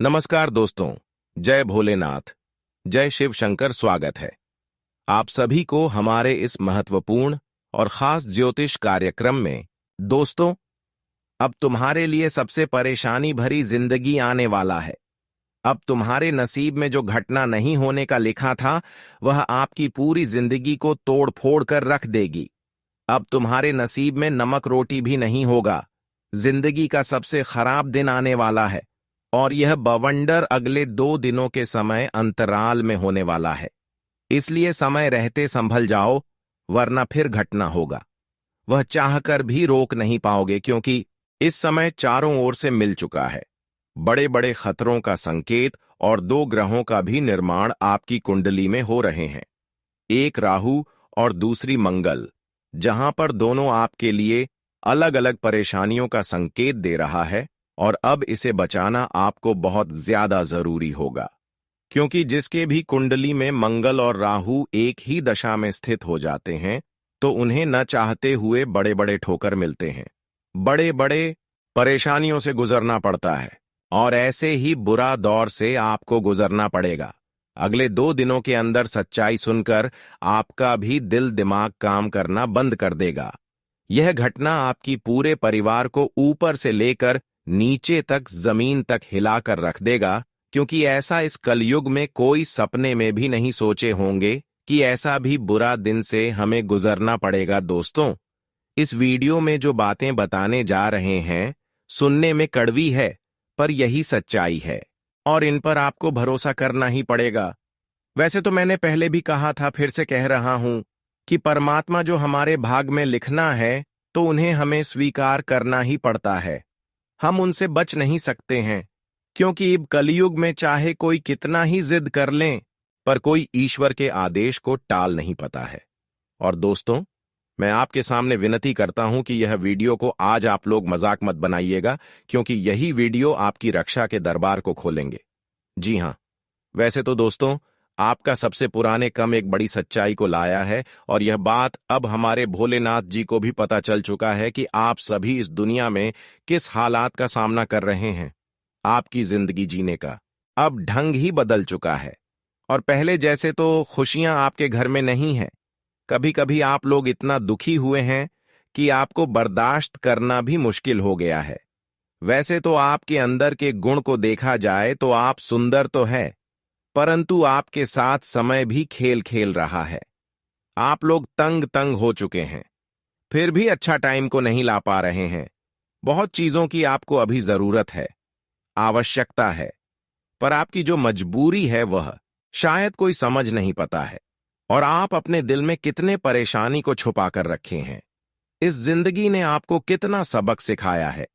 नमस्कार दोस्तों। जय भोलेनाथ, जय शिव शंकर। स्वागत है आप सभी को हमारे इस महत्वपूर्ण और खास ज्योतिष कार्यक्रम में। दोस्तों, अब तुम्हारे लिए सबसे परेशानी भरी जिंदगी आने वाला है। अब तुम्हारे नसीब में जो घटना नहीं होने का लिखा था, वह आपकी पूरी जिंदगी को तोड़ फोड़ कर रख देगी। अब तुम्हारे नसीब में नमक रोटी भी नहीं होगा। जिंदगी का सबसे खराब दिन आने वाला है और यह बवंडर अगले 2 दिनों के समय अंतराल में होने वाला है। इसलिए समय रहते संभल जाओ, वरना फिर घटना होगा। वह चाहकर भी रोक नहीं पाओगे, क्योंकि इस समय चारों ओर से मिल चुका है। बड़े बड़े खतरों का संकेत और 2 ग्रहों का भी निर्माण आपकी कुंडली में हो रहे हैं। एक राहु और दूसरी मंगल, जहां पर दोनों आपके लिए अलग अलग परेशानियों का संकेत दे रहा है। और अब इसे बचाना आपको बहुत ज्यादा जरूरी होगा, क्योंकि जिसके भी कुंडली में मंगल और राहु एक ही दशा में स्थित हो जाते हैं, तो उन्हें न चाहते हुए बड़े बड़े ठोकर मिलते हैं, बड़े बड़े परेशानियों से गुजरना पड़ता है। और ऐसे ही बुरा दौर से आपको गुजरना पड़ेगा। अगले 2 दिनों के अंदर सच्चाई सुनकर आपका भी दिल दिमाग काम करना बंद कर देगा। यह घटना आपकी पूरे परिवार को ऊपर से लेकर नीचे तक, जमीन तक हिलाकर रख देगा, क्योंकि ऐसा इस कलयुग में कोई सपने में भी नहीं सोचे होंगे कि ऐसा भी बुरा दिन से हमें गुजरना पड़ेगा। दोस्तों, इस वीडियो में जो बातें बताने जा रहे हैं, सुनने में कड़वी है, पर यही सच्चाई है और इन पर आपको भरोसा करना ही पड़ेगा। वैसे तो मैंने पहले भी कहा था, फिर से कह रहा हूं कि परमात्मा जो हमारे भाग में लिखना है, तो उन्हें हमें स्वीकार करना ही पड़ता है। हम उनसे बच नहीं सकते हैं, क्योंकि अब कलयुग में चाहे कोई कितना ही जिद कर लें, पर कोई ईश्वर के आदेश को टाल नहीं पाता है। और दोस्तों, मैं आपके सामने विनती करता हूं कि यह वीडियो को आज आप लोग मजाक मत बनाइएगा, क्योंकि यही वीडियो आपकी रक्षा के दरबार को खोलेंगे। जी हां, वैसे तो दोस्तों, आपका सबसे पुराने कम एक बड़ी सच्चाई को लाया है, और यह बात अब हमारे भोलेनाथ जी को भी पता चल चुका है कि आप सभी इस दुनिया में किस हालात का सामना कर रहे हैं। आपकी जिंदगी जीने का अब ढंग ही बदल चुका है, और पहले जैसे तो खुशियां आपके घर में नहीं हैं। कभी कभी आप लोग इतना दुखी हुए हैं कि आपको बर्दाश्त करना भी मुश्किल हो गया है। वैसे तो आपके अंदर के गुण को देखा जाए तो आप सुंदर तो है, परंतु आपके साथ समय भी खेल खेल रहा है। आप लोग तंग तंग हो चुके हैं, फिर भी अच्छा टाइम को नहीं ला पा रहे हैं। बहुत चीजों की आपको अभी जरूरत है, आवश्यकता है, पर आपकी जो मजबूरी है वह शायद कोई समझ नहीं पाता है। और आप अपने दिल में कितने परेशानी को छुपा कर रखे हैं। इस जिंदगी ने आपको कितना सबक सिखाया है,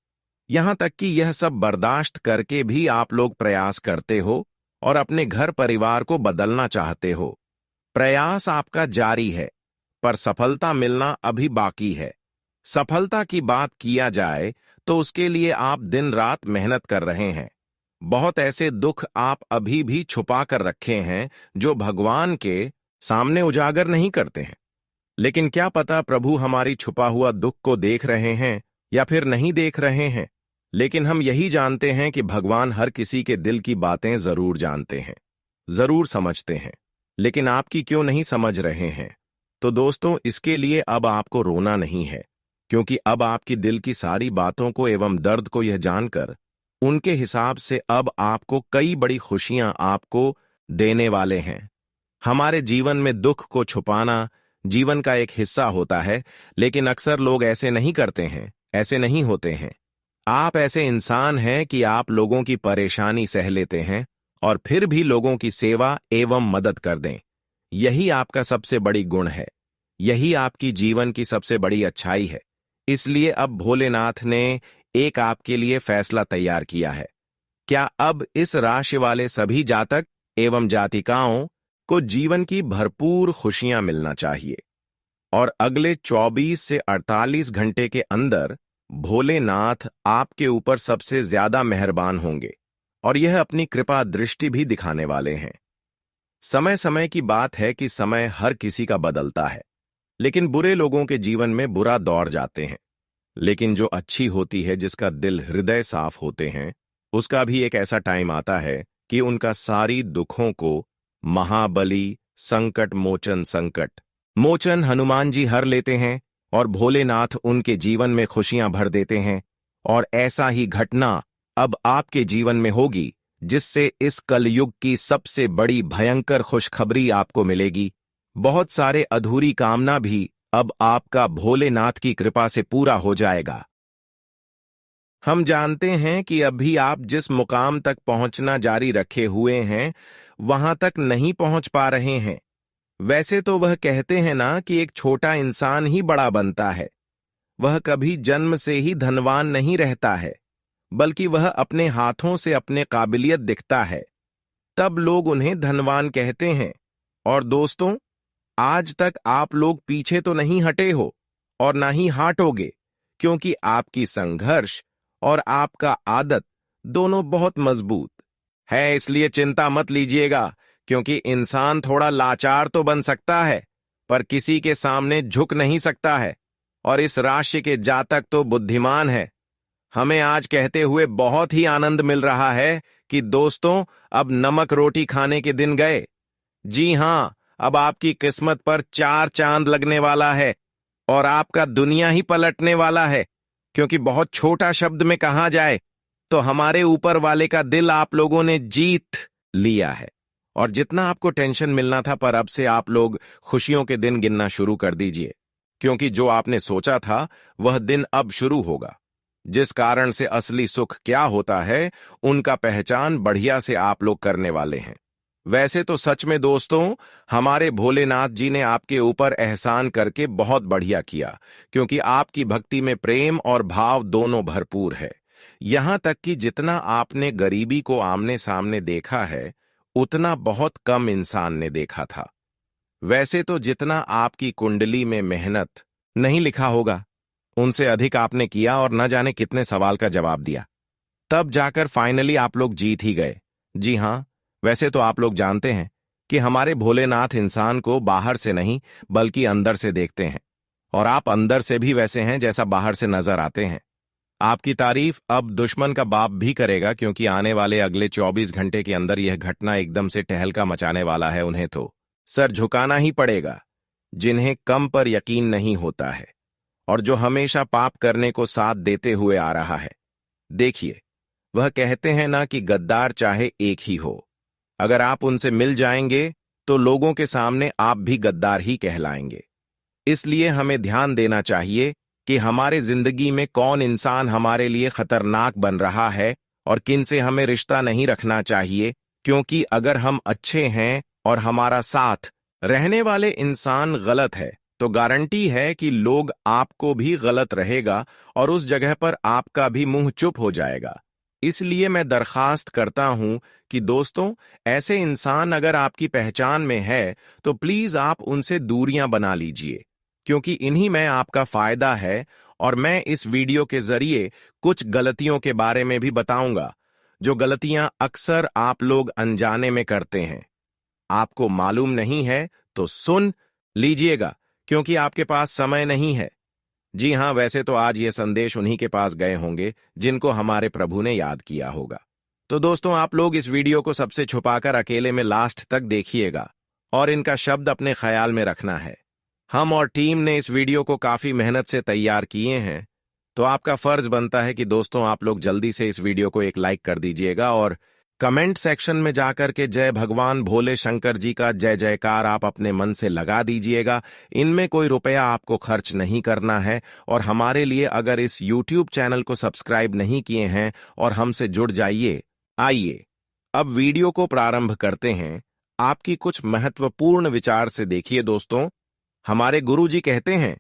यहां तक कि यह सब बर्दाश्त करके भी आप लोग प्रयास करते हो और अपने घर परिवार को बदलना चाहते हो। प्रयास आपका जारी है, पर सफलता मिलना अभी बाकी है। सफलता की बात किया जाए तो उसके लिए आप दिन रात मेहनत कर रहे हैं। बहुत ऐसे दुख आप अभी भी छुपा कर रखे हैं, जो भगवान के सामने उजागर नहीं करते हैं। लेकिन क्या पता प्रभु हमारी छुपा हुआ दुख को देख रहे हैं या फिर नहीं देख रहे हैं। लेकिन हम यही जानते हैं कि भगवान हर किसी के दिल की बातें जरूर जानते हैं, जरूर समझते हैं। लेकिन आपकी क्यों नहीं समझ रहे हैं? तो दोस्तों, इसके लिए अब आपको रोना नहीं है, क्योंकि अब आपकी दिल की सारी बातों को एवं दर्द को यह जानकर उनके हिसाब से अब आपको कई बड़ी खुशियां आपको देने वाले हैं। हमारे जीवन में दुख को छुपाना जीवन का एक हिस्सा होता है, लेकिन अक्सर लोग ऐसे नहीं करते हैं, ऐसे नहीं होते हैं। आप ऐसे इंसान हैं कि आप लोगों की परेशानी सह लेते हैं और फिर भी लोगों की सेवा एवं मदद कर दें। यही आपका सबसे बड़ी गुण है, यही आपकी जीवन की सबसे बड़ी अच्छाई है। इसलिए अब भोलेनाथ ने एक आपके लिए फैसला तैयार किया है। क्या अब इस राशि वाले सभी जातक एवं जातिकाओं को जीवन की भरपूर खुशियां मिलना चाहिए, और अगले 24 से 48 घंटे के अंदर भोलेनाथ आपके ऊपर सबसे ज्यादा मेहरबान होंगे और यह अपनी कृपा दृष्टि भी दिखाने वाले हैं। समय समय की बात है कि समय हर किसी का बदलता है, लेकिन बुरे लोगों के जीवन में बुरा दौर जाते हैं। लेकिन जो अच्छी होती है, जिसका दिल हृदय साफ होते हैं, उसका भी एक ऐसा टाइम आता है कि उनका सारी दुखों को महाबली संकट मोचन हनुमान जी हर लेते हैं और भोलेनाथ उनके जीवन में खुशियां भर देते हैं। और ऐसा ही घटना अब आपके जीवन में होगी, जिससे इस कलयुग की सबसे बड़ी भयंकर खुशखबरी आपको मिलेगी। बहुत सारे अधूरी कामना भी अब आपका भोलेनाथ की कृपा से पूरा हो जाएगा। हम जानते हैं कि अभी आप जिस मुकाम तक पहुंचना जारी रखे हुए हैं, वहां तक नहीं पहुंच पा रहे हैं। वैसे तो वह कहते हैं ना कि एक छोटा इंसान ही बड़ा बनता है। वह कभी जन्म से ही धनवान नहीं रहता है, बल्कि वह अपने हाथों से अपने काबिलियत दिखता है, तब लोग उन्हें धनवान कहते हैं। और दोस्तों, आज तक आप लोग पीछे तो नहीं हटे हो और ना ही हटोगे, क्योंकि आपकी संघर्ष और आपका आदत दोनों बहुत मजबूत है। इसलिए चिंता मत लीजिएगा, क्योंकि इंसान थोड़ा लाचार तो बन सकता है, पर किसी के सामने झुक नहीं सकता है। और इस राशि के जातक तो बुद्धिमान है। हमें आज कहते हुए बहुत ही आनंद मिल रहा है कि दोस्तों, अब नमक रोटी खाने के दिन गए। जी हां, अब आपकी किस्मत पर 4 चांद लगने वाला है और आपका दुनिया ही पलटने वाला है। क्योंकि बहुत छोटा शब्द में कहा जाए तो हमारे ऊपर वाले का दिल आप लोगों ने जीत लिया है। और जितना आपको टेंशन मिलना था, पर अब से आप लोग खुशियों के दिन गिनना शुरू कर दीजिए, क्योंकि जो आपने सोचा था वह दिन अब शुरू होगा। जिस कारण से असली सुख क्या होता है, उनका पहचान बढ़िया से आप लोग करने वाले हैं। वैसे तो सच में दोस्तों, हमारे भोलेनाथ जी ने आपके ऊपर एहसान करके बहुत बढ़िया किया, क्योंकि आपकी भक्ति में प्रेम और भाव दोनों भरपूर है। यहां तक कि जितना आपने गरीबी को आमने सामने देखा है, उतना बहुत कम इंसान ने देखा था। वैसे तो जितना आपकी कुंडली में मेहनत नहीं लिखा होगा, उनसे अधिक आपने किया और न जाने कितने सवाल का जवाब दिया, तब जाकर फाइनली आप लोग जीत ही गए। जी हां, वैसे तो आप लोग जानते हैं कि हमारे भोलेनाथ इंसान को बाहर से नहीं बल्कि अंदर से देखते हैं, और आप अंदर से भी वैसे हैं जैसा बाहर से नजर आते हैं। आपकी तारीफ अब दुश्मन का बाप भी करेगा, क्योंकि आने वाले अगले 24 घंटे के अंदर यह घटना एकदम से टहलका मचाने वाला है। उन्हें तो सर झुकाना ही पड़ेगा, जिन्हें कम पर यकीन नहीं होता है और जो हमेशा पाप करने को साथ देते हुए आ रहा है। देखिए, वह कहते हैं ना कि गद्दार चाहे एक ही हो, अगर आप उनसे मिल जाएंगे तो लोगों के सामने आप भी गद्दार ही कहलाएंगे। इसलिए हमें ध्यान देना चाहिए कि हमारे जिंदगी में कौन इंसान हमारे लिए खतरनाक बन रहा है और किन से हमें रिश्ता नहीं रखना चाहिए, क्योंकि अगर हम अच्छे हैं और हमारा साथ रहने वाले इंसान गलत है, तो गारंटी है कि लोग आपको भी गलत रहेगा और उस जगह पर आपका भी मुंह चुप हो जाएगा। इसलिए मैं दरखास्त करता हूं कि दोस्तों, ऐसे इंसान अगर आपकी पहचान में है तो प्लीज आप उनसे दूरियां बना लीजिए, क्योंकि इन्हीं में आपका फायदा है। और मैं इस वीडियो के जरिए कुछ गलतियों के बारे में भी बताऊंगा, जो गलतियां अक्सर आप लोग अनजाने में करते हैं। आपको मालूम नहीं है तो सुन लीजिएगा, क्योंकि आपके पास समय नहीं है। जी हां, वैसे तो आज ये संदेश उन्हीं के पास गए होंगे जिनको हमारे प्रभु ने याद किया होगा। तो दोस्तों, आप लोग इस वीडियो को सबसे छुपाकर अकेले में लास्ट तक देखिएगा और इनका शब्द अपने ख्याल में रखना है। हम और टीम ने इस वीडियो को काफी मेहनत से तैयार किए हैं, तो आपका फर्ज बनता है कि दोस्तों आप लोग जल्दी से इस वीडियो को एक लाइक कर दीजिएगा और कमेंट सेक्शन में जाकर के जय भगवान भोले शंकर जी का जय जयकार आप अपने मन से लगा दीजिएगा। इनमें कोई रुपया आपको खर्च नहीं करना है। और हमारे लिए अगर इस YouTube चैनल को सब्सक्राइब नहीं किए हैं और हमसे जुड़ जाइए। आइए अब वीडियो को प्रारंभ करते हैं। आपकी कुछ महत्वपूर्ण विचार से देखिए दोस्तों, हमारे गुरुजी कहते हैं,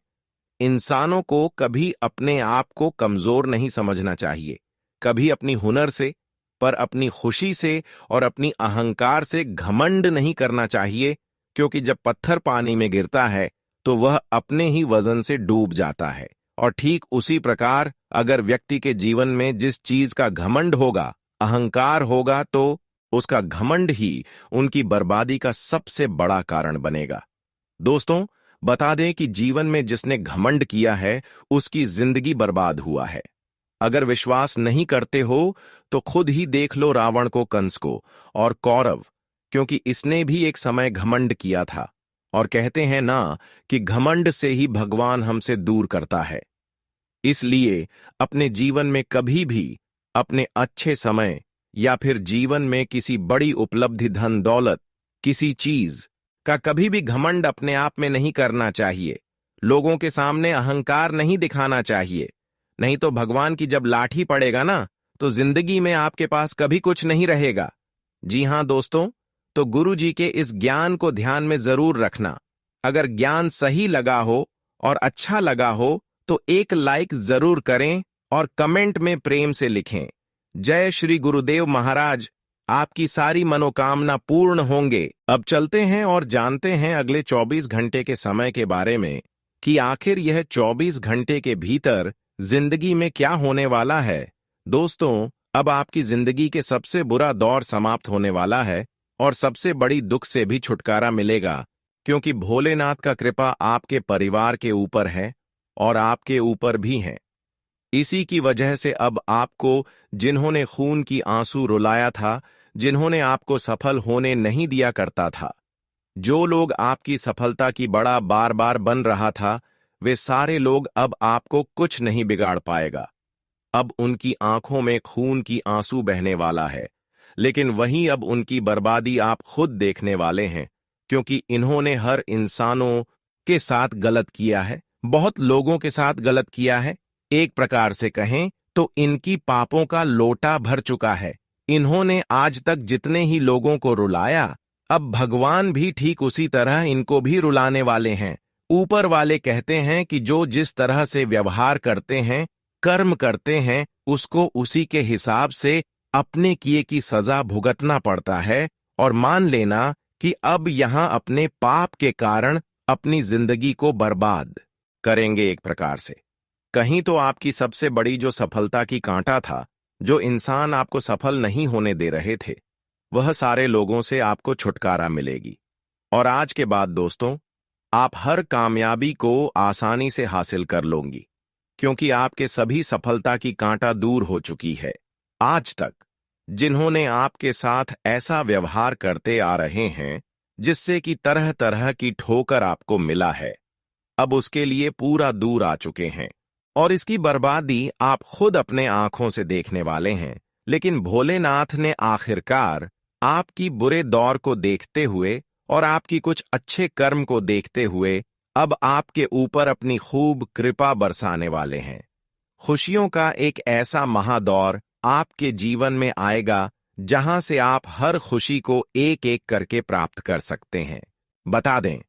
इंसानों को कभी अपने आप को कमजोर नहीं समझना चाहिए, कभी अपनी हुनर से, पर अपनी खुशी से और अपनी अहंकार से घमंड नहीं करना चाहिए, क्योंकि जब पत्थर पानी में गिरता है तो वह अपने ही वजन से डूब जाता है। और ठीक उसी प्रकार अगर व्यक्ति के जीवन में जिस चीज का घमंड होगा, अहंकार होगा, तो उसका घमंड ही उनकी बर्बादी का सबसे बड़ा कारण बनेगा। दोस्तों, बता दें कि जीवन में जिसने घमंड किया है उसकी जिंदगी बर्बाद हुआ है। अगर विश्वास नहीं करते हो तो खुद ही देख लो रावण को, कंस को और कौरव, क्योंकि इसने भी एक समय घमंड किया था। और कहते हैं ना कि घमंड से ही भगवान हमसे दूर करता है। इसलिए अपने जीवन में कभी भी अपने अच्छे समय या फिर जीवन में किसी बड़ी उपलब्धि, धन दौलत, किसी चीज का कभी भी घमंड अपने आप में नहीं करना चाहिए। लोगों के सामने अहंकार नहीं दिखाना चाहिए, नहीं तो भगवान की जब लाठी पड़ेगा ना, तो जिंदगी में आपके पास कभी कुछ नहीं रहेगा। जी हां दोस्तों, तो गुरु जी के इस ज्ञान को ध्यान में जरूर रखना। अगर ज्ञान सही लगा हो और अच्छा लगा हो तो एक लाइक जरूर करें और कमेंट में प्रेम से लिखें। जय श्री गुरुदेव महाराज, आपकी सारी मनोकामना पूर्ण होंगे। अब चलते हैं और जानते हैं अगले 24 घंटे के समय के बारे में कि आखिर यह 24 घंटे के भीतर जिंदगी में क्या होने वाला है। दोस्तों, अब आपकी जिंदगी के सबसे बुरा दौर समाप्त होने वाला है और सबसे बड़ी दुख से भी छुटकारा मिलेगा, क्योंकि भोलेनाथ का कृपा आपके परिवार के ऊपर है और आपके ऊपर भी है। इसी की वजह से अब आपको, जिन्होंने खून की आंसू रुलाया था, जिन्होंने आपको सफल होने नहीं दिया करता था, जो लोग आपकी सफलता की बड़ा बार बार बन रहा था, वे सारे लोग अब आपको कुछ नहीं बिगाड़ पाएगा। अब उनकी आंखों में खून की आंसू बहने वाला है, लेकिन वहीं अब उनकी बर्बादी आप खुद देखने वाले हैं, क्योंकि इन्होंने हर इंसानों के साथ गलत किया है, बहुत लोगों के साथ गलत किया है। एक प्रकार से कहें तो इनकी पापों का लोटा भर चुका है। इन्होंने आज तक जितने ही लोगों को रुलाया, अब भगवान भी ठीक उसी तरह इनको भी रुलाने वाले हैं। ऊपर वाले कहते हैं कि जो जिस तरह से व्यवहार करते हैं, कर्म करते हैं, उसको उसी के हिसाब से अपने किए की सजा भुगतना पड़ता है। और मान लेना कि अब यहां अपने पाप के कारण अपनी जिंदगी को बर्बाद करेंगे एक प्रकार से। कहीं तो आपकी सबसे बड़ी जो सफलता की कांटा था, जो इंसान आपको सफल नहीं होने दे रहे थे, वह सारे लोगों से आपको छुटकारा मिलेगी। और आज के बाद दोस्तों, आप हर कामयाबी को आसानी से हासिल कर लोगी, क्योंकि आपके सभी सफलता की कांटा दूर हो चुकी है। आज तक जिन्होंने आपके साथ ऐसा व्यवहार करते आ रहे हैं जिससे कि तरह तरह की ठोकर आपको मिला है, अब उसके लिए पूरा दूर आ चुके हैं और इसकी बर्बादी आप खुद अपने आंखों से देखने वाले हैं। लेकिन भोलेनाथ ने आखिरकार आपकी बुरे दौर को देखते हुए और आपकी कुछ अच्छे कर्म को देखते हुए अब आपके ऊपर अपनी खूब कृपा बरसाने वाले हैं। खुशियों का एक ऐसा महादौर आपके जीवन में आएगा जहां से आप हर खुशी को एक एक करके प्राप्त कर सकते हैं। बता दें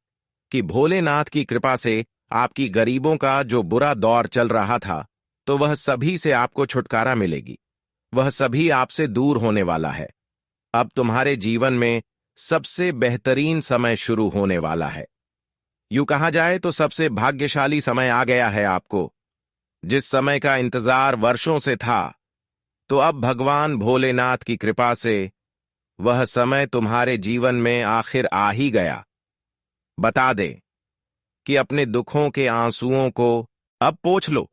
कि भोलेनाथ की कृपा से आपकी गरीबों का जो बुरा दौर चल रहा था, तो वह सभी से आपको छुटकारा मिलेगी। वह सभी आपसे दूर होने वाला है। अब तुम्हारे जीवन में सबसे बेहतरीन समय शुरू होने वाला है। यूं कहा जाए तो सबसे भाग्यशाली समय आ गया है आपको। जिस समय का इंतजार वर्षों से था, तो अब भगवान भोलेनाथ की कृपा से वह समय तुम्हारे जीवन में आखिर आ ही गया। बता दे कि अपने दुखों के आंसुओं को अब पोंछ लो।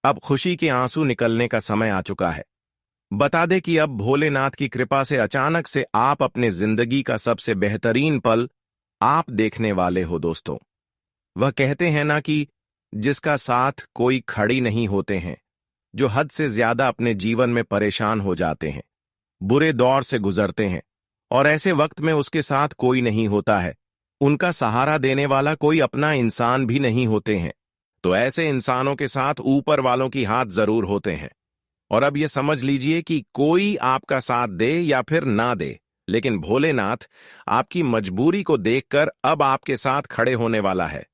अब खुशी के आंसू निकलने का समय आ चुका है। बता दे कि अब भोलेनाथ की कृपा से अचानक से आप अपने जिंदगी का सबसे बेहतरीन पल आप देखने वाले हो दोस्तों। वह कहते हैं ना कि जिसका साथ कोई खड़ी नहीं होते हैं, जो हद से ज्यादा अपने जीवन में परेशान हो जाते हैं, बुरे दौर से गुजरते हैं और ऐसे वक्त में उसके साथ कोई नहीं होता है, उनका सहारा देने वाला कोई अपना इंसान भी नहीं होते हैं, तो ऐसे इंसानों के साथ ऊपर वालों की हाथ जरूर होते हैं। और अब यह समझ लीजिए कि कोई आपका साथ दे या फिर ना दे, लेकिन भोलेनाथ आपकी मजबूरी को देखकर अब आपके साथ खड़े होने वाला है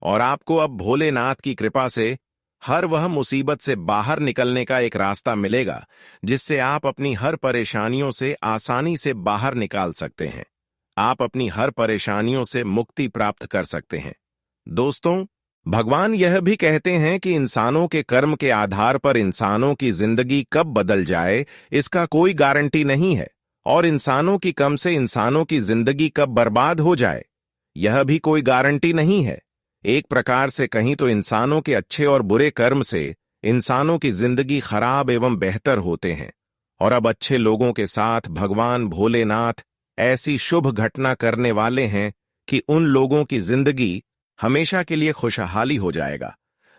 और आपको अब भोलेनाथ की कृपा से हर वह मुसीबत से बाहर निकलने का एक रास्ता मिलेगा, जिससे आप अपनी हर परेशानियों से आसानी से बाहर निकाल सकते हैं। आप अपनी हर परेशानियों से मुक्ति प्राप्त कर सकते हैं। दोस्तों, भगवान यह भी कहते हैं कि इंसानों के कर्म के आधार पर इंसानों की जिंदगी कब बदल जाए, इसका कोई गारंटी नहीं है, और इंसानों की कम से इंसानों की जिंदगी कब बर्बाद हो जाए, यह भी कोई गारंटी नहीं है। एक प्रकार से कहीं तो इंसानों के अच्छे और बुरे कर्म से इंसानों की जिंदगी खराब एवं बेहतर होते हैं, और अब अच्छे लोगों के साथ भगवान भोलेनाथ ऐसी शुभ घटना करने वाले हैं कि उन लोगों की जिंदगी हमेशा के लिए खुशहाली हो जाएगा।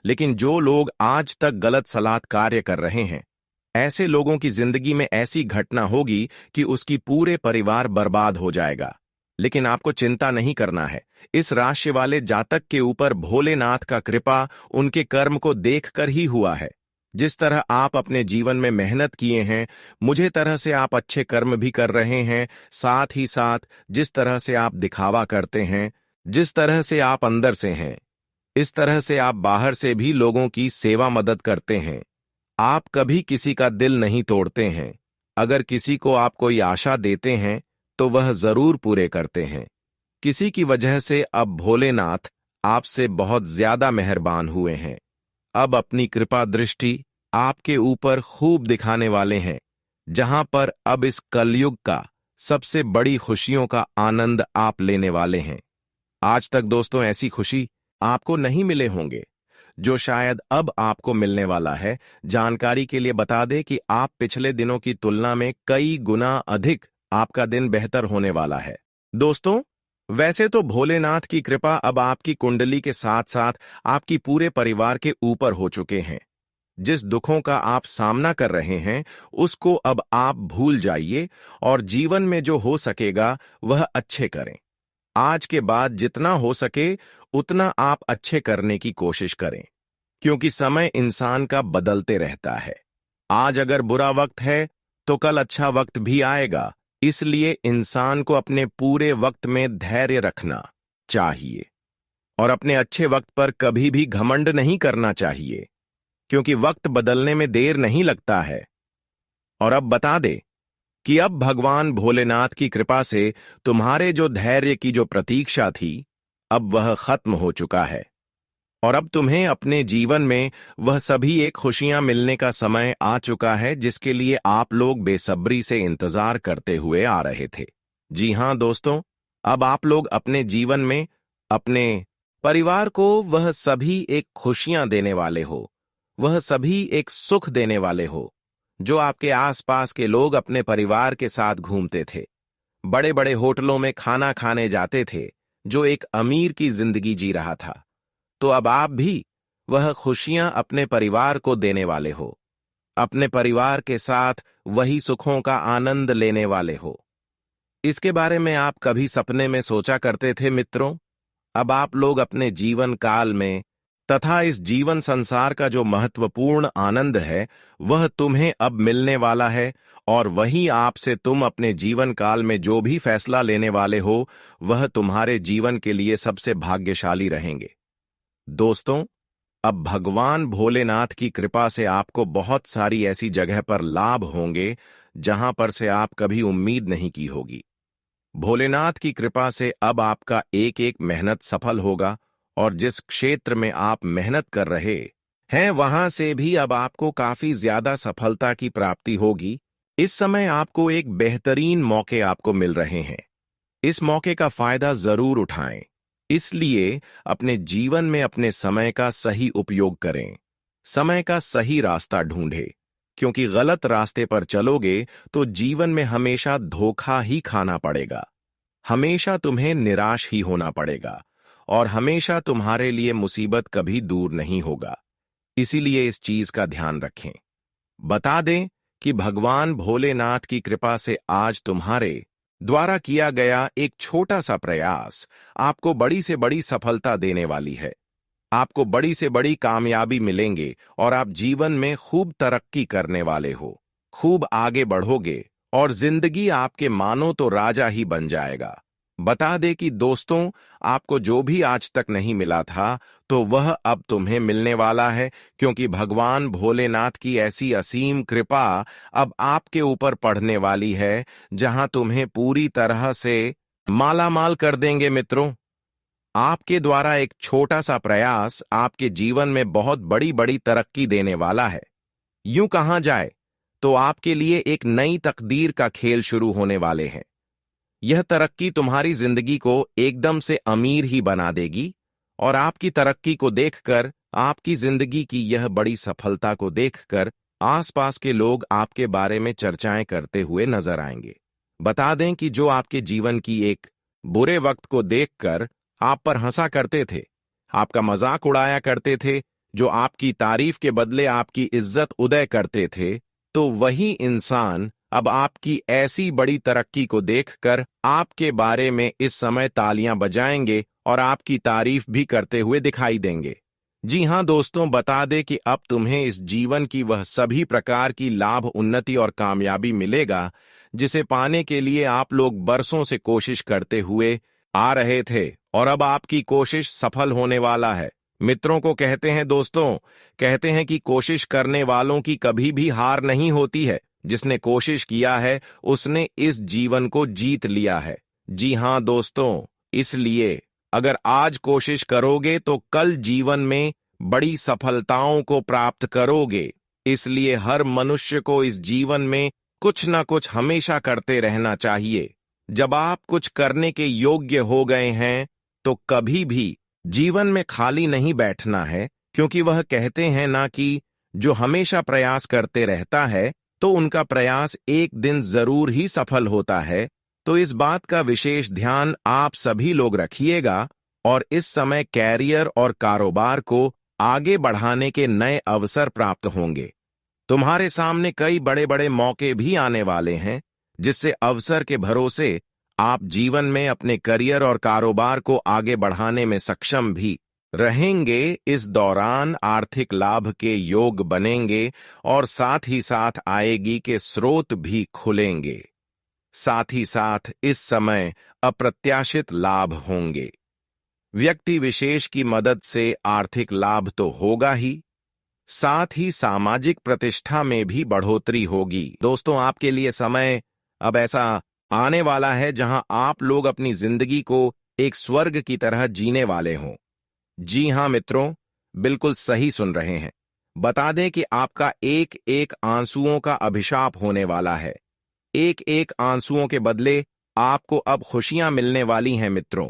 लेकिन जो लोग आज तक गलत सलात कार्य कर रहे हैं, ऐसे लोगों की जिंदगी में ऐसी घटना होगी कि उसकी पूरे परिवार बर्बाद हो जाएगा। लेकिन आपको चिंता नहीं करना है। इस राशि वाले जातक के ऊपर भोलेनाथ का कृपा उनके कर्म को देखकर ही हुआ है। जिस तरह आप अपने जीवन में मेहनत किए हैं, मुझे तरह से आप अच्छे कर्म भी कर रहे हैं, साथ ही साथ जिस तरह से आप दिखावा करते हैं, जिस तरह से आप अंदर से हैं, इस तरह से आप बाहर से भी लोगों की सेवा मदद करते हैं। आप कभी किसी का दिल नहीं तोड़ते हैं। अगर किसी को आप कोई आशा देते हैं तो वह जरूर पूरे करते हैं। किसी की वजह से अब भोलेनाथ आपसे बहुत ज्यादा मेहरबान हुए हैं। अब अपनी कृपा दृष्टि आपके ऊपर खूब दिखाने वाले हैं, जहां पर अब इस कलयुग का सबसे बड़ी खुशियों का आनंद आप लेने वाले हैं। आज तक दोस्तों ऐसी खुशी आपको नहीं मिले होंगे जो शायद अब आपको मिलने वाला है। जानकारी के लिए बता दें कि आप पिछले दिनों की तुलना में कई गुना अधिक आपका दिन बेहतर होने वाला है। दोस्तों, वैसे तो भोलेनाथ की कृपा अब आपकी कुंडली के साथ साथ आपकी पूरे परिवार के ऊपर हो चुके हैं। जिस दुखों का आप सामना कर रहे हैं, उसको अब आप भूल जाइए और जीवन में जो हो सकेगा वह अच्छे करें। आज के बाद जितना हो सके उतना आप अच्छे करने की कोशिश करें, क्योंकि समय इंसान का बदलते रहता है। आज अगर बुरा वक्त है तो कल अच्छा वक्त भी आएगा। इसलिए इंसान को अपने पूरे वक्त में धैर्य रखना चाहिए और अपने अच्छे वक्त पर कभी भी घमंड नहीं करना चाहिए, क्योंकि वक्त बदलने में देर नहीं लगता है। और अब बता दे कि अब भगवान भोलेनाथ की कृपा से तुम्हारे जो धैर्य की जो प्रतीक्षा थी, अब वह खत्म हो चुका है और अब तुम्हें अपने जीवन में वह सभी एक खुशियां मिलने का समय आ चुका है जिसके लिए आप लोग बेसब्री से इंतजार करते हुए आ रहे थे। जी हां दोस्तों, अब आप लोग अपने जीवन में अपने परिवार को वह सभी एक खुशियां देने वाले हो, वह सभी एक सुख देने वाले हो जो आपके आसपास के लोग अपने परिवार के साथ घूमते थे, बड़े बड़े होटलों में खाना खाने जाते थे, जो एक अमीर की जिंदगी जी रहा था। तो अब आप भी वह खुशियां अपने परिवार को देने वाले हो, अपने परिवार के साथ वही सुखों का आनंद लेने वाले हो। इसके बारे में आप कभी सपने में सोचा करते थे मित्रों? अब आप लोग अपने जीवन काल में तथा इस जीवन संसार का जो महत्वपूर्ण आनंद है वह तुम्हें अब मिलने वाला है, और वही आपसे तुम अपने जीवन काल में जो भी फैसला लेने वाले हो वह तुम्हारे जीवन के लिए सबसे भाग्यशाली रहेंगे। दोस्तों, अब भगवान भोलेनाथ की कृपा से आपको बहुत सारी ऐसी जगह पर लाभ होंगे जहां पर से आप कभी उम्मीद नहीं की होगी। भोलेनाथ की कृपा से अब आपका एक एक मेहनत सफल होगा और जिस क्षेत्र में आप मेहनत कर रहे हैं वहां से भी अब आपको काफी ज्यादा सफलता की प्राप्ति होगी। इस समय आपको एक बेहतरीन मौके आपको मिल रहे हैं। इस मौके का फायदा जरूर उठाएं। इसलिए अपने जीवन में अपने समय का सही उपयोग करें, समय का सही रास्ता ढूंढें, क्योंकि गलत रास्ते पर चलोगे तो जीवन में हमेशा धोखा ही खाना पड़ेगा, हमेशा तुम्हें निराश ही होना पड़ेगा और हमेशा तुम्हारे लिए मुसीबत कभी दूर नहीं होगा। इसीलिए इस चीज का ध्यान रखें। बता दें कि भगवान भोलेनाथ की कृपा से आज तुम्हारे द्वारा किया गया एक छोटा सा प्रयास आपको बड़ी से बड़ी सफलता देने वाली है। आपको बड़ी से बड़ी कामयाबी मिलेंगे और आप जीवन में खूब तरक्की करने वाले हो, खूब आगे बढ़ोगे और जिंदगी आपके मानो तो राजा ही बन जाएगा। बता दे कि दोस्तों, आपको जो भी आज तक नहीं मिला था तो वह अब तुम्हें मिलने वाला है, क्योंकि भगवान भोलेनाथ की ऐसी असीम कृपा अब आपके ऊपर पड़ने वाली है जहां तुम्हें पूरी तरह से मालामाल कर देंगे मित्रों। आपके द्वारा एक छोटा सा प्रयास आपके जीवन में बहुत बड़ी बड़ी तरक्की देने वाला है। यूं कहा जाए तो आपके लिए एक नई तकदीर का खेल शुरू होने वाले हैं। यह तरक्की तुम्हारी जिंदगी को एकदम से अमीर ही बना देगी और आपकी तरक्की को देखकर आपकी जिंदगी की यह बड़ी सफलता को देखकर आसपास के लोग आपके बारे में चर्चाएं करते हुए नजर आएंगे। बता दें कि जो आपके जीवन की एक बुरे वक्त को देखकर आप पर हंसा करते थे, आपका मजाक उड़ाया करते थे, जो आपकी तारीफ के बदले आपकी इज्जत उदय करते थे, तो वही इंसान अब आपकी ऐसी बड़ी तरक्की को देखकर आपके बारे में इस समय तालियां बजाएंगे और आपकी तारीफ भी करते हुए दिखाई देंगे। जी हां दोस्तों, बता दें कि अब तुम्हें इस जीवन की वह सभी प्रकार की लाभ, उन्नति और कामयाबी मिलेगा जिसे पाने के लिए आप लोग बरसों से कोशिश करते हुए आ रहे थे, और अब आपकी कोशिश सफल होने वाला है। मित्रों को कहते हैं दोस्तों, कहते हैं कि कोशिश करने वालों की कभी भी हार नहीं होती है। जिसने कोशिश किया है उसने इस जीवन को जीत लिया है। जी हां दोस्तों, इसलिए अगर आज कोशिश करोगे तो कल जीवन में बड़ी सफलताओं को प्राप्त करोगे। इसलिए हर मनुष्य को इस जीवन में कुछ ना कुछ हमेशा करते रहना चाहिए। जब आप कुछ करने के योग्य हो गए हैं तो कभी भी जीवन में खाली नहीं बैठना है, क्योंकि वह कहते हैं ना कि जो हमेशा प्रयास करते रहता है तो उनका प्रयास एक दिन जरूर ही सफल होता है। तो इस बात का विशेष ध्यान आप सभी लोग रखिएगा और इस समय कैरियर और कारोबार को आगे बढ़ाने के नए अवसर प्राप्त होंगे। तुम्हारे सामने कई बड़े बड़े मौके भी आने वाले हैं, जिससे अवसर के भरोसे आप जीवन में अपने करियर और कारोबार को आगे बढ़ाने में सक्षम भी रहेंगे। इस दौरान आर्थिक लाभ के योग बनेंगे और साथ ही साथ आएगी के स्रोत भी खुलेंगे। साथ ही साथ इस समय अप्रत्याशित लाभ होंगे। व्यक्ति विशेष की मदद से आर्थिक लाभ तो होगा ही, साथ ही सामाजिक प्रतिष्ठा में भी बढ़ोतरी होगी। दोस्तों, आपके लिए समय अब ऐसा आने वाला है जहां आप लोग अपनी जिंदगी को एक स्वर्ग की तरह जीने वाले हों। जी हां मित्रों, बिल्कुल सही सुन रहे हैं। बता दें कि आपका एक एक आंसुओं का अभिशाप होने वाला है। एक एक आंसुओं के बदले आपको अब खुशियां मिलने वाली हैं मित्रों।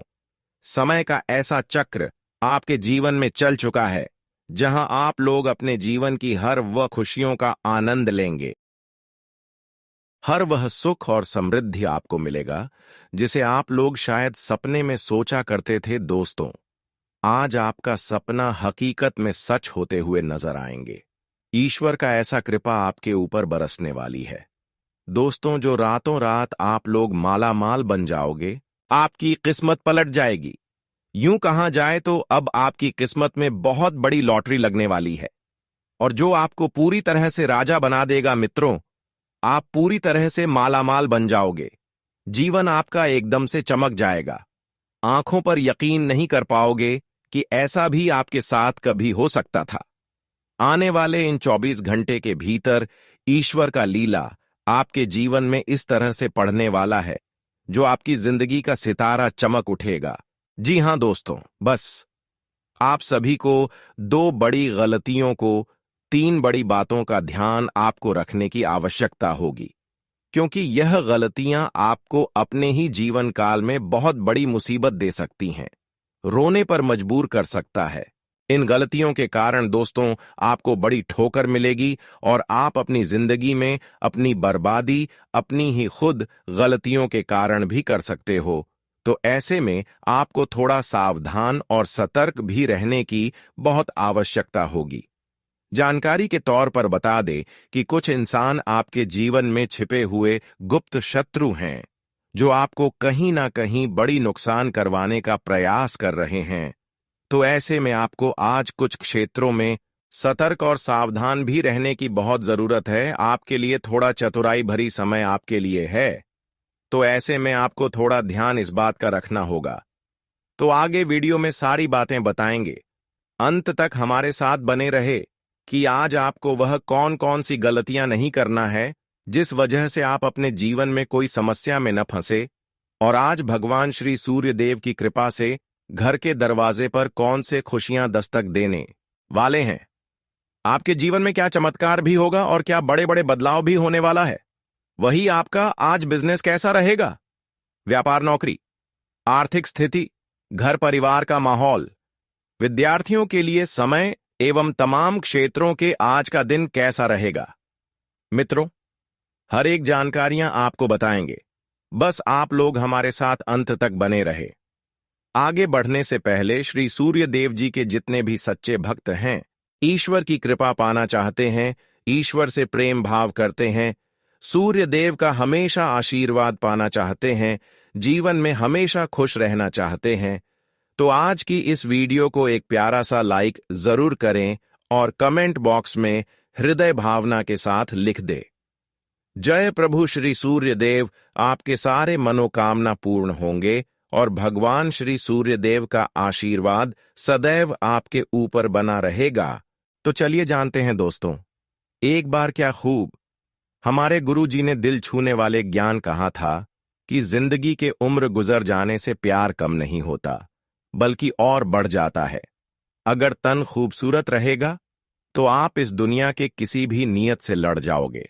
समय का ऐसा चक्र आपके जीवन में चल चुका है जहां आप लोग अपने जीवन की हर वह खुशियों का आनंद लेंगे। हर वह सुख और समृद्धि आपको मिलेगा जिसे आप लोग शायद सपने में सोचा करते थे। दोस्तों, आज आपका सपना हकीकत में सच होते हुए नजर आएंगे। ईश्वर का ऐसा कृपा आपके ऊपर बरसने वाली है। दोस्तों, जो रातों रात आप लोग माला माल बन जाओगे, आपकी किस्मत पलट जाएगी। यूं कहा जाए तो अब आपकी किस्मत में बहुत बड़ी लॉटरी लगने वाली है, और जो आपको पूरी तरह से राजा बना देगा मित्रों। आप पूरी तरह से मालामाल बन जाओगे। जीवन आपका एकदम से चमक जाएगा। आंखों पर यकीन नहीं कर पाओगे कि ऐसा भी आपके साथ कभी हो सकता था। आने वाले इन 24 घंटे के भीतर ईश्वर का लीला आपके जीवन में इस तरह से पड़ने वाला है जो आपकी जिंदगी का सितारा चमक उठेगा। जी हां दोस्तों, बस आप सभी को दो बड़ी गलतियों को, तीन बड़ी बातों का ध्यान आपको रखने की आवश्यकता होगी, क्योंकि यह गलतियां आपको अपने ही जीवन काल में बहुत बड़ी मुसीबत दे सकती हैं, रोने पर मजबूर कर सकता है। इन गलतियों के कारण दोस्तों आपको बड़ी ठोकर मिलेगी और आप अपनी जिंदगी में अपनी बर्बादी अपनी ही खुद गलतियों के कारण भी कर सकते हो। तो ऐसे में आपको थोड़ा सावधान और सतर्क भी रहने की बहुत आवश्यकता होगी। जानकारी के तौर पर बता दे कि कुछ इंसान आपके जीवन में छिपे हुए गुप्त शत्रु हैं, जो आपको कहीं ना कहीं बड़ी नुकसान करवाने का प्रयास कर रहे हैं। तो ऐसे में आपको आज कुछ क्षेत्रों में सतर्क और सावधान भी रहने की बहुत जरूरत है। आपके लिए थोड़ा चतुराई भरी समय आपके लिए है, तो ऐसे में आपको थोड़ा ध्यान इस बात का रखना होगा। तो आगे वीडियो में सारी बातें बताएंगे, अंत तक हमारे साथ बने रहे कि आज आपको वह कौन कौन सी गलतियां नहीं करना है जिस वजह से आप अपने जीवन में कोई समस्या में न फंसे, और आज भगवान श्री सूर्य देव की कृपा से घर के दरवाजे पर कौन से खुशियां दस्तक देने वाले हैं। आपके जीवन में क्या चमत्कार भी होगा और क्या बड़े बड़े बदलाव भी होने वाला है। वही आपका आज बिजनेस कैसा रहेगा, व्यापार, नौकरी, आर्थिक स्थिति, घर परिवार का माहौल। विद्यार्थियों के लिए समय एवं तमाम क्षेत्रों के आज का दिन कैसा रहेगा। मित्रों, हर एक जानकारियां आपको बताएंगे, बस आप लोग हमारे साथ अंत तक बने रहे। आगे बढ़ने से पहले श्री सूर्य देव जी के जितने भी सच्चे भक्त हैं, ईश्वर की कृपा पाना चाहते हैं, ईश्वर से प्रेम भाव करते हैं, सूर्य देव का हमेशा आशीर्वाद पाना चाहते हैं, जीवन में हमेशा खुश रहना चाहते हैं, तो आज की इस वीडियो को एक प्यारा सा लाइक जरूर करें और कमेंट बॉक्स में हृदय भावना के साथ लिख दे। जय प्रभु श्री सूर्य देव, आपके सारे मनोकामना पूर्ण होंगे और भगवान श्री सूर्य देव का आशीर्वाद सदैव आपके ऊपर बना रहेगा। तो चलिए जानते हैं दोस्तों, एक बार क्या खूब हमारे गुरु जी ने दिल छूने वाले ज्ञान कहा था कि जिंदगी के उम्र गुजर जाने से प्यार कम नहीं होता, बल्कि और बढ़ जाता है। अगर तन खूबसूरत रहेगा तो आप इस दुनिया के किसी भी नियत से लड़ जाओगे।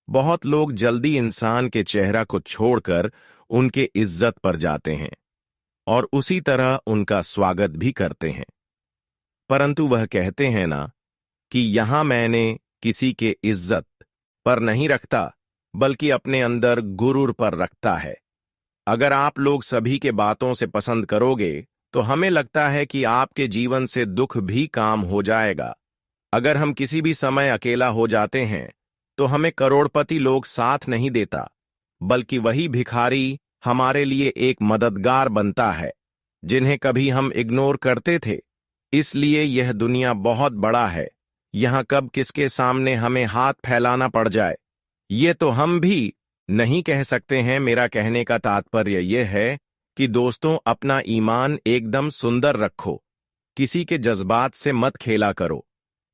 बहुत लोग जल्दी इंसान के चेहरा को छोड़कर उनके इज्जत पर जाते हैं और उसी तरह उनका स्वागत भी करते हैं, परंतु वह कहते हैं ना कि यहां मैंने किसी के इज्जत पर नहीं रखता, बल्कि अपने अंदर गुरूर पर रखता है। अगर आप लोग सभी के बातों से पसंद करोगे तो हमें लगता है कि आपके जीवन से दुख भी काम हो जाएगा। अगर हम किसी भी समय अकेला हो जाते हैं तो हमें करोड़पति लोग साथ नहीं देता, बल्कि वही भिखारी हमारे लिए एक मददगार बनता है, जिन्हें कभी हम इग्नोर करते थे। इसलिए यह दुनिया बहुत बड़ा है, यहां कब किसके सामने हमें हाथ फैलाना पड़ जाए ये तो हम भी नहीं कह सकते हैं। मेरा कहने का तात्पर्य यह है कि दोस्तों, अपना ईमान एकदम सुंदर रखो, किसी के जज्बात से मत खेला करो,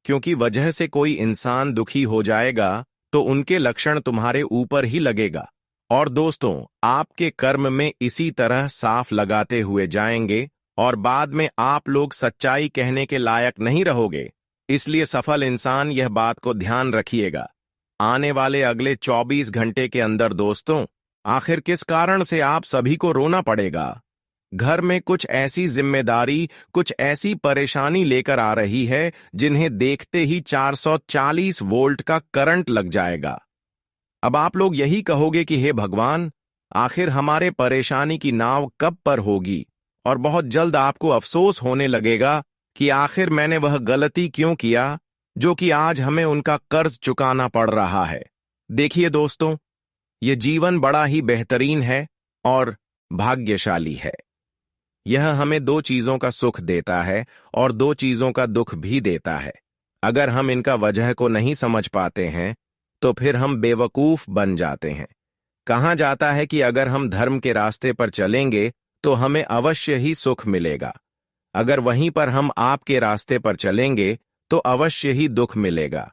क्योंकि वजह से कोई इंसान दुखी हो जाएगा तो उनके लक्षण तुम्हारे ऊपर ही लगेगा। और दोस्तों, आपके कर्म में इसी तरह साफ लगाते हुए जाएंगे और बाद में आप लोग सच्चाई कहने के लायक नहीं रहोगे। इसलिए सफल इंसान यह बात को ध्यान रखिएगा। आने वाले अगले 24 घंटे के अंदर दोस्तों, आखिर किस कारण से आप सभी को रोना पड़ेगा। घर में कुछ ऐसी जिम्मेदारी, कुछ ऐसी परेशानी लेकर आ रही है जिन्हें देखते ही 440 वोल्ट का करंट लग जाएगा। अब आप लोग यही कहोगे कि हे भगवान, आखिर हमारे परेशानी की नाव कब पर होगी, और बहुत जल्द आपको अफसोस होने लगेगा कि आखिर मैंने वह गलती क्यों किया जो कि आज हमें उनका कर्ज चुकाना पड़ रहा है। देखिए दोस्तों, यह जीवन बड़ा ही बेहतरीन है और भाग्यशाली है। यह हमें दो चीजों का सुख देता है और दो चीजों का दुख भी देता है। अगर हम इनका वजह को नहीं समझ पाते हैं तो फिर हम बेवकूफ बन जाते हैं। कहा जाता है कि अगर हम धर्म के रास्ते पर चलेंगे तो हमें अवश्य ही सुख मिलेगा, अगर वहीं पर हम आपके रास्ते पर चलेंगे तो अवश्य ही दुख मिलेगा।